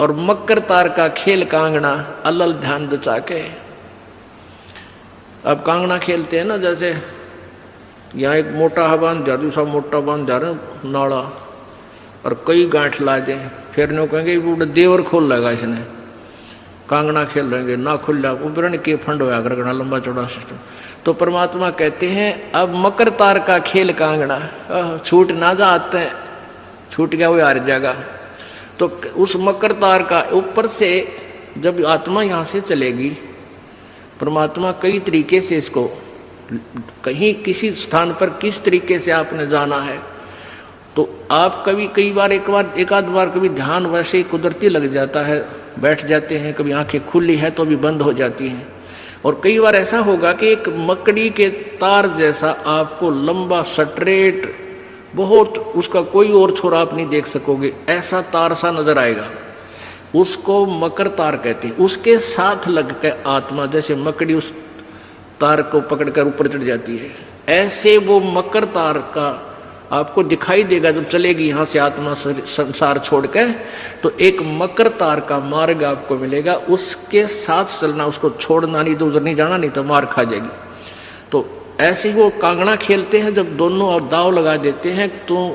और मकर तार का खेल कांगड़ा अलल ध्यान दचा के। अब कांगड़ा खेलते हैं ना, जैसे यहाँ एक मोटा बांध दिया, दूसरा मोटा बांध दिया नाड़ा, और कई गांठ ला दें, फिर नो कहेंगे वो देवर खोल लेगा इसने, कांगड़ा खेल रहेंगे ना खुल जा, उपरण के फंड होया करना लंबा चौड़ा सिस्टम। तो परमात्मा कहते हैं अब मकर तार का खेल कांगड़ा, छूट ना जाते हैं, छूट गया वो हार जाएगा। तो उस मकर तार का ऊपर से जब आत्मा यहाँ से चलेगी, परमात्मा कई तरीके से इसको, कहीं किसी स्थान पर किस तरीके से आपने जाना है, तो आप कभी एक आध बार कभी ध्यान वैसे ही कुदरती लग जाता है, बैठ जाते हैं, कभी आंखें खुली है तो भी बंद हो जाती हैं, और कई बार ऐसा होगा कि एक मकड़ी के तार जैसा आपको लंबा स्ट्रेट, बहुत उसका कोई और छोर आप नहीं देख सकोगे, ऐसा तार सा नजर आएगा, उसको मकर तार कहते हैं। उसके साथ लग के आत्मा जैसे मकड़ी उस तार को पकड़कर ऊपर चढ़ जाती है, ऐसे वो मकर तार का आपको दिखाई देगा जब चलेगी यहाँ से आत्मा संसार छोड़ के, तो एक मकर तार का मार्ग आपको मिलेगा, उसके साथ चलना, उसको छोड़ना नहीं तो उधर नहीं जाना, नहीं तो मार खा जाएगी। तो ऐसे ही वो कांगड़ा खेलते हैं, जब दोनों और दाव लगा देते हैं, तू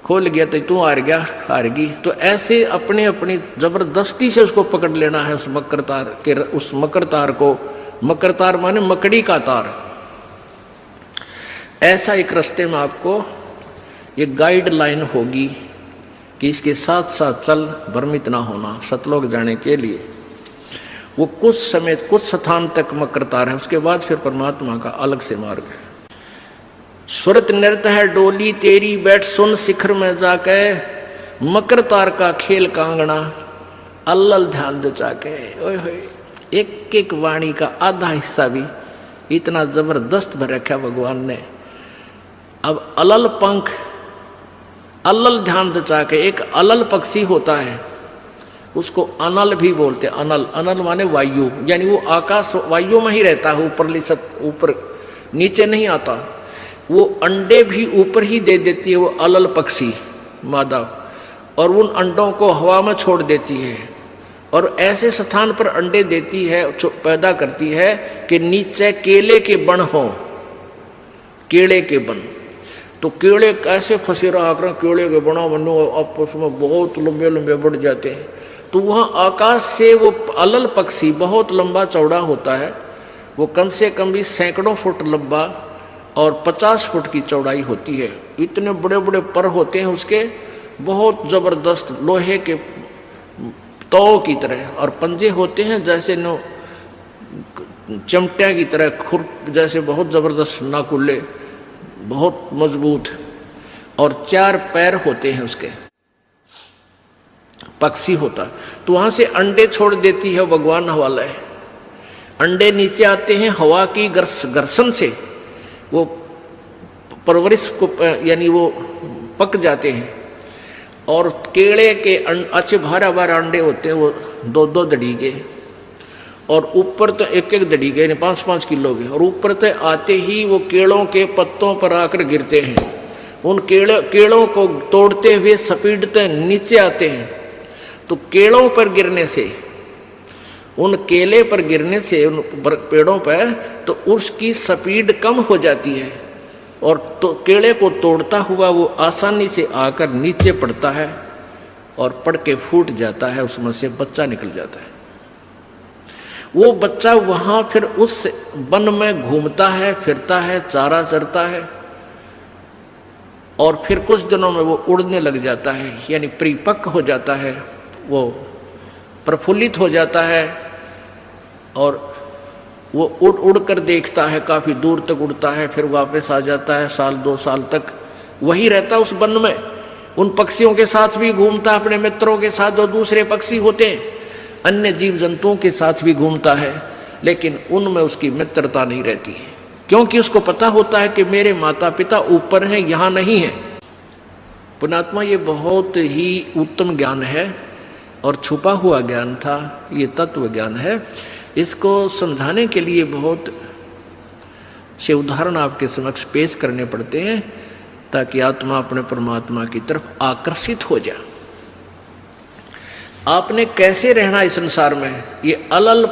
खोल गया तो तू हार गया, हारगी, तो ऐसे अपने अपनी जबरदस्ती से उसको पकड़ लेना है उस मकर तार के, उस मकर तार को। मकर तार माने मकड़ी का तार। ऐसा एक रास्ते में आपको ये गाइडलाइन होगी कि इसके साथ साथ चल, भ्रमित ना होना सतलोक जाने के लिए। वो कुछ समय कुछ स्थान तक मकर तार है, उसके बाद फिर परमात्मा का अलग से मार्ग है। सुरत नृत्य है डोली तेरी, बैठ सुन शिखर में जाके, मकर तार का खेल कांगड़ा अल्लल ध्यान दचा के। ओए होए, एक एक वाणी का आधा हिस्सा भी इतना जबरदस्त भर रखा भगवान ने। अब अलल पंख, अलल ध्यान दचा के, एक अलल पक्षी होता है, उसको अनल भी बोलते हैं। अनल, अनल माने वायु, यानी वो आकाश वायु में ही रहता है, ऊपर नीचे नहीं आता। वो अंडे भी ऊपर ही दे देती है वो अलल पक्षी मादा, और उन अंडों को हवा में छोड़ देती है, और ऐसे स्थान पर अंडे देती है, पैदा करती है कि नीचे केले के बन हो, केले के बन। तो केले कैसे फंसे रहा कर, केले के बना बनो आपस में बहुत लंबे लंबे बढ़ जाते हैं। तो वहाँ आकाश से वो अलल पक्षी बहुत लंबा चौड़ा होता है, वो कम से कम भी सैकड़ों फुट लंबा और 50 फुट की चौड़ाई होती है। इतने बड़े बड़े पर होते हैं उसके, बहुत ज़बरदस्त लोहे के तौ की तरह, और पंजे होते हैं जैसे नो चमटिया की तरह, खुर जैसे बहुत ज़बरदस्त नाकुल्ले, बहुत मजबूत, और 4 पैर होते हैं उसके, पक्षी होता। तो वहाँ से अंडे छोड़ देती है, भगवान हवाला है। अंडे नीचे आते हैं हवा की घर्षण से, वो परवरिश को यानी वो पक जाते हैं, और केले के अच्छे भारा भारा अंडे होते हैं, वो 2-2 दड़ी के, और ऊपर तो 1-1 दड़ी के, 5-5 किलो के, और ऊपर तो आते ही वो केलों के पत्तों पर आकर गिरते हैं। उन केलों को तोड़ते हुए सपीटते नीचे आते हैं। तो केलों पर गिरने से, उन केले पर गिरने से, उन पेड़ों पर, तो उसकी स्पीड कम हो जाती है, और तो केले को तोड़ता हुआ वो आसानी से आकर नीचे पड़ता है, और पड़ के फूट जाता है, उसमें से बच्चा निकल जाता है। वो बच्चा वहाँ फिर उस वन में घूमता है, फिरता है, चारा चरता है, और फिर कुछ दिनों में वो उड़ने लग जाता है, यानी परिपक्व हो जाता है, वो प्रफुल्लित हो जाता है, और वो उड़ उड़ कर देखता है, काफ़ी दूर तक उड़ता है, फिर वापस आ जाता है, 1-2 साल तक वही रहता है उस वन में। उन पक्षियों के साथ भी घूमता है, अपने मित्रों के साथ जो दूसरे पक्षी होते हैं, अन्य जीव जंतुओं के साथ भी घूमता है, लेकिन उनमें उसकी मित्रता नहीं रहती है, क्योंकि उसको पता होता है कि मेरे माता पिता ऊपर हैं, यहाँ नहीं है। पुण्यात्मा, ये बहुत ही उत्तम ज्ञान है और छुपा हुआ ज्ञान था, ये तत्व ज्ञान है। इसको समझाने के लिए बहुत से उदाहरण आपके समक्ष पेश करने पड़ते हैं, ताकि आत्मा अपने परमात्मा की तरफ आकर्षित हो जाए। आपने कैसे रहना इस संसार में, ये अलल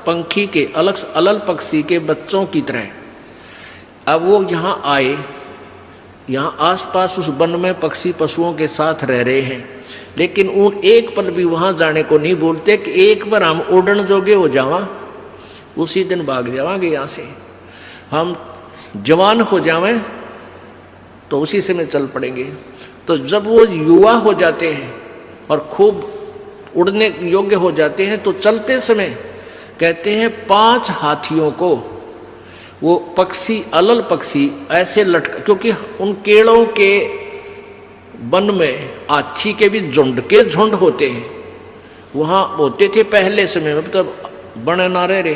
पंखी के अलल पक्षी के बच्चों की तरह। अब वो यहाँ आए, यहाँ आसपास उस वन में पक्षी पशुओं के साथ रह रहे हैं, लेकिन उन एक पल भी वहाँ जाने को नहीं बोलते कि एक बार हम उड़न जोगे हो जावा, उसी दिन भाग जावांगे यहाँ से, हम जवान हो जावें तो उसी से में चल पड़ेंगे। तो जब वो युवा हो जाते हैं और खूब उड़ने योग्य हो जाते हैं, तो चलते समय कहते हैं 5 हाथियों को वो पक्षी अलल पक्षी ऐसे लटक, क्योंकि उन केड़ों के वन में हाथी के भी झुंड के झुंड होते हैं, वहाँ होते थे पहले समय में, तब बने ना रहे,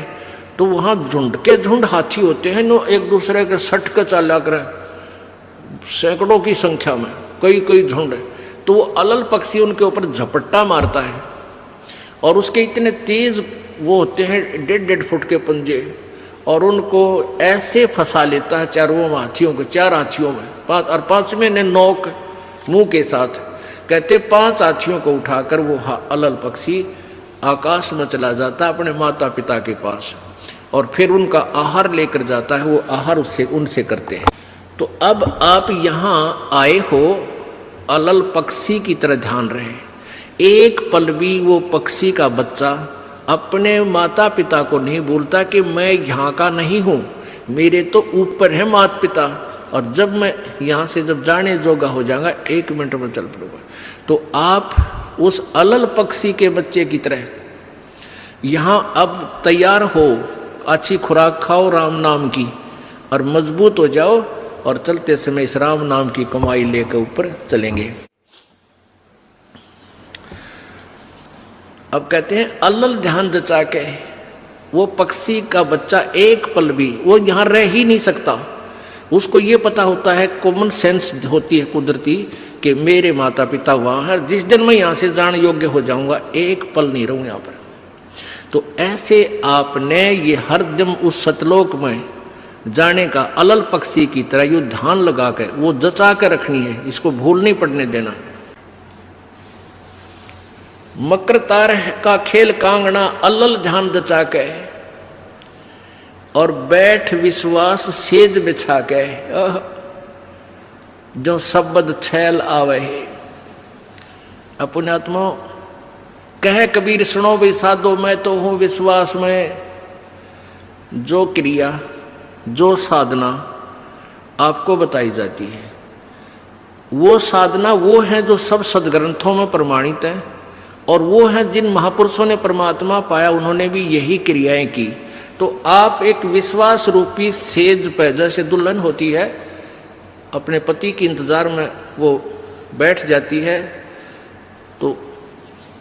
तो वहाँ झुंड के झुंड हाथी होते हैं, नो एक दूसरे के सट के चला कर सैकड़ों की संख्या में, कई झुंड है। तो वो अलल पक्षी उनके ऊपर झपट्टा मारता है और उसके इतने तेज वो होते हैं 1.5 फुट के पंजे, और उनको ऐसे फंसा लेता है चारों हाथियों को, 4 हाथियों में, 5 और 5वें ने नोक मुंह के साथ, कहते 5 हाथियों को उठाकर वो अलल पक्षी आकाश में चला जाता है अपने माता पिता के पास, और फिर उनका आहार लेकर जाता है, वो आहार उससे उनसे करते हैं। तो अब आप यहाँ आए हो अलल पक्षी की तरह ध्यान रहे, एक पल भी वो पक्षी का बच्चा अपने माता पिता को नहीं बोलता कि मैं यहाँ का नहीं हूँ, मेरे तो ऊपर है माता पिता, और जब मैं यहाँ से जब जाने जोगा हो जाऊंगा 1 मिनट में चल पड़ूंगा। तो आप उस अलल पक्षी के बच्चे की तरह यहाँ अब तैयार हो, अच्छी खुराक खाओ राम नाम की, और मजबूत हो जाओ, और चलते समय इस राम नाम की कमाई लेकर ऊपर चलेंगे। अब कहते हैं अलल ध्यान जचा के वो पक्षी का बच्चा एक पल भी वो यहाँ रह ही नहीं सकता, उसको ये पता होता है, कॉमन सेंस होती है कुदरती, कि मेरे माता पिता वहाँ है, जिस दिन मैं यहाँ से जाने योग्य हो जाऊंगा एक पल नहीं रहूँ यहाँ पर। तो ऐसे आपने ये हर दिन उस सतलोक में जाने का अलल पक्षी की तरह यू ध्यान लगा कर वो जचा कर रखनी है, इसको भूल नहीं पड़ने देना। मकर तार का खेल कांगना अलल ध्यान जचा के, और बैठ विश्वास सेज बिछा के, जो शब्द छैल आवे है। अपने आत्मा कह कबीर सुनो भी साधो, मैं तो हूं विश्वास में, जो क्रिया जो साधना आपको बताई जाती है, वो साधना वो है जो सब सदग्रंथों में प्रमाणित है, और वो है जिन महापुरुषों ने परमात्मा पाया, उन्होंने भी यही क्रियाएं की। तो आप एक विश्वास रूपी सेज पे, जैसे दुल्हन होती है अपने पति के इंतजार में वो बैठ जाती है, तो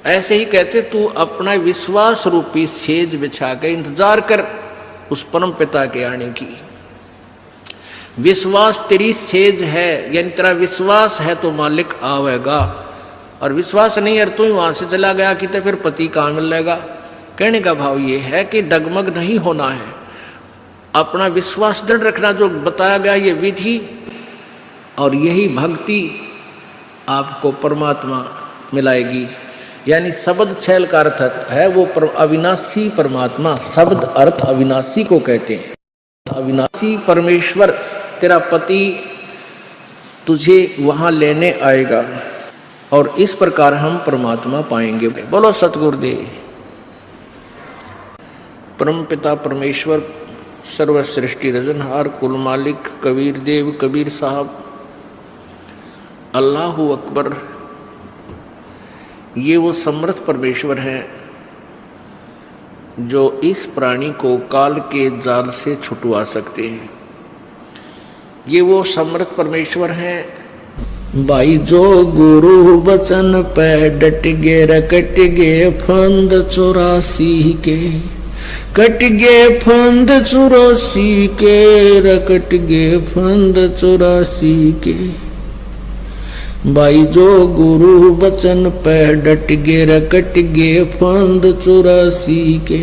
ऐसे ही कहते तू अपना विश्वास रूपी सेज बिछा के इंतजार कर उस परम पिता के आने की। विश्वास तेरी सेज है, यानी तेरा विश्वास है तो मालिक आवेगा, और विश्वास नहीं है तो ही वहां से चला गया कि तो फिर पति कहाँ मिल जाएगा। कहने का भाव ये है कि डगमग नहीं होना है, अपना विश्वास दृढ़ रखना, जो बताया गया ये विधि और यही भक्ति आपको परमात्मा मिलाएगी। यानी शब्द छैल का अर्थ है वो अविनाशी परमात्मा, शब्द अर्थ अविनाशी को कहते हैं। अविनाशी परमेश्वर तेरा पति तुझे वहां लेने आएगा, और इस प्रकार हम परमात्मा पाएंगे। बोलो सतगुरुदेव। परम पिता परमेश्वर सर्व सृष्टि रजनहार कुल मालिक कबीर देव कबीर साहब अल्लाहु अकबर, ये वो समर्थ परमेश्वर हैं जो इस प्राणी को काल के जाल से छुटवा सकते हैं। ये वो समर्थ परमेश्वर हैं भाई जो गुरु बचन पे डट गे रकट गे फंद 84 के, कट गे फंद 84 के, रकट गे फंद 84 के। भाई जो गुरु बचन पे डट गे रकट गे फंद 84 के।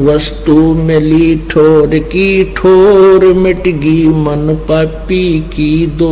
वस्तु मिली ठोर की ठोर मिट गी मन पापी की दो।